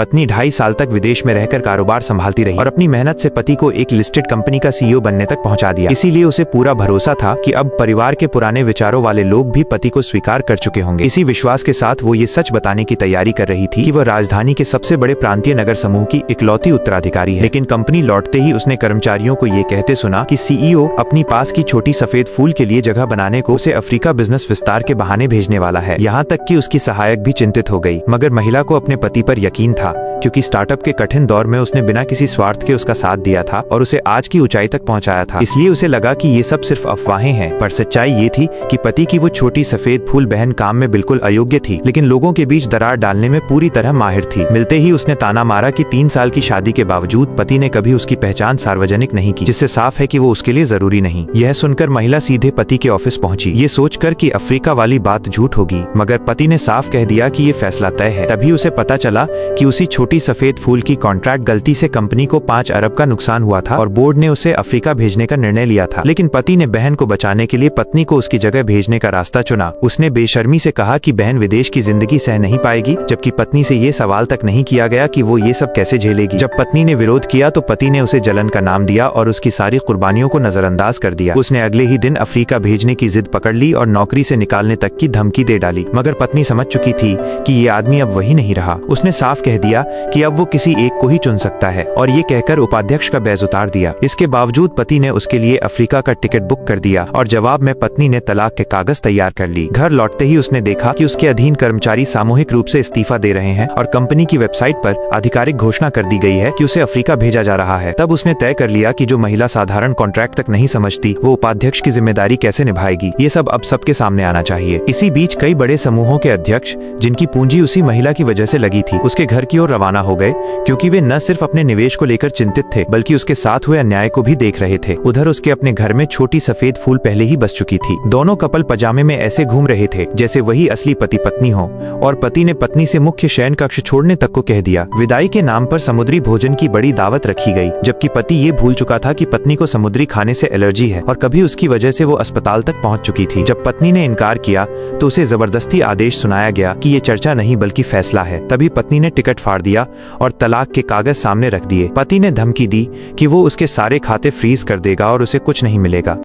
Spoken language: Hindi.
पत्नी 2.5 साल तक विदेश में रहकर कारोबार संभालती रही और अपनी मेहनत से पति को एक लिस्टेड कंपनी का सीईओ बनने तक पहुंचा दिया। इसीलिए उसे पूरा भरोसा था कि अब परिवार के पुराने विचारों वाले लोग भी पति को स्वीकार कर चुके होंगे। इसी विश्वास के साथ वो ये सच बताने की तैयारी कर रही थी कि वह राजधानी के सबसे बड़े प्रांतीय नगर समूह की इकलौती उत्तराधिकारी है। लेकिन कंपनी लौटते ही उसने कर्मचारियों को ये कहते सुना कि सीईओ अपनी पास की छोटी सफेद फूल के लिए जगह बनाने को उसे अफ्रीका बिजनेस विस्तार के बहाने भेजने वाला है। यहाँ तक कि उसकी सहायक भी चिंतित हो गई, मगर महिला को अपने पति पर यकीन था, क्योंकि स्टार्टअप के कठिन दौर में उसने बिना किसी स्वार्थ के उसका साथ दिया था और उसे आज की ऊंचाई तक पहुंचाया था। इसलिए उसे लगा कि ये सब सिर्फ अफवाहें हैं, पर सच्चाई ये थी कि पति की वो छोटी सफेद फूल बहन काम में बिल्कुल अयोग्य थी, लेकिन लोगों के बीच दरार डालने में पूरी तरह माहिर थी। मिलते ही उसने ताना मारा कि 3 साल की शादी के बावजूद पति ने कभी उसकी पहचान सार्वजनिक नहीं की, जिससे साफ है कि वो उसके लिए जरूरी नहीं। यह सुनकर महिला सीधे पति के ऑफिस पहुंची, ये सोचकर कि अफ्रीका वाली बात झूठ होगी, मगर पति ने साफ कह दिया कि ये फैसला तय है। तभी उसे पता चला कि उसी छोटी सफेद फूल की कॉन्ट्रैक्ट गलती से कंपनी को 5 अरब का नुकसान हुआ था और बोर्ड ने उसे अफ्रीका भेजने का निर्णय लिया था। लेकिन पति ने बहन को बचाने के लिए पत्नी को उसकी जगह भेजने का रास्ता चुना। उसने बेशर्मी से कहा कि बहन विदेश की जिंदगी सह नहीं पाएगी, जबकि पत्नी से ये सवाल तक नहीं किया गया कि वो ये सब कैसे झेलेगी। जब पत्नी ने विरोध किया तो पति ने उसे जलन का नाम दिया और उसकी सारी कुर्बानियों को नजरअंदाज कर दिया। उसने अगले ही दिन अफ्रीका भेजने की जिद पकड़ ली और नौकरी से निकालने तक की धमकी दे डाली। मगर पत्नी समझ चुकी थी कि ये आदमी अब वही नहीं रहा। उसने साफ कह दिया कि अब वो किसी एक को ही चुन सकता है और ये कहकर उपाध्यक्ष का बैज उतार दिया। इसके बावजूद पति ने उसके लिए अफ्रीका का टिकट बुक कर दिया और जवाब में पत्नी ने तलाक के कागज तैयार कर ली। घर लौटते ही उसने देखा कि उसके अधीन कर्मचारी सामूहिक रूप से इस्तीफा दे रहे हैं और कंपनी की वेबसाइट पर आधिकारिक घोषणा कर दी गई है कि उसे अफ्रीका भेजा जा रहा है। तब उसने तय कर लिया कि जो महिला साधारण कॉन्ट्रैक्ट तक नहीं समझती, वो उपाध्यक्ष की जिम्मेदारी कैसे निभाएगी। ये सब अब सबके सामने आना चाहिए। इसी बीच कई बड़े समूहों के अध्यक्ष, जिनकी पूंजी उसी महिला की वजह से लगी थी, उसके घर की ओर रवाना हो गए, क्योंकि वे न सिर्फ अपने निवेश को लेकर चिंतित थे, बल्कि उसके साथ हुए अन्याय को भी देख रहे थे। उधर उसके अपने घर में छोटी सफेद फूल पहले ही बस चुकी थी। दोनों कपल पजामे में ऐसे घूम रहे थे जैसे वही असली पति पत्नी हो, और पति ने पत्नी से मुख्य शयन कक्ष छोड़ने तक को कह दिया। विदाई के नाम पर समुद्री भोजन की बड़ी दावत रखी गई, जबकि पति ये भूल चुका था कि पत्नी को समुद्री खाने से एलर्जी है और कभी उसकी वजह से वो अस्पताल तक पहुंच चुकी थी। जब पत्नी ने इनकार किया तो उसे जबरदस्ती आदेश सुनाया गया कि ये चर्चा नहीं बल्कि फैसला है। तभी पत्नी ने टिकट फाड़ दिया और तलाक के कागज सामने रख दिए। पति ने धमकी दी कि वो उसके सारे खाते फ्रीज कर देगा और उसे कुछ नहीं मिलेगा।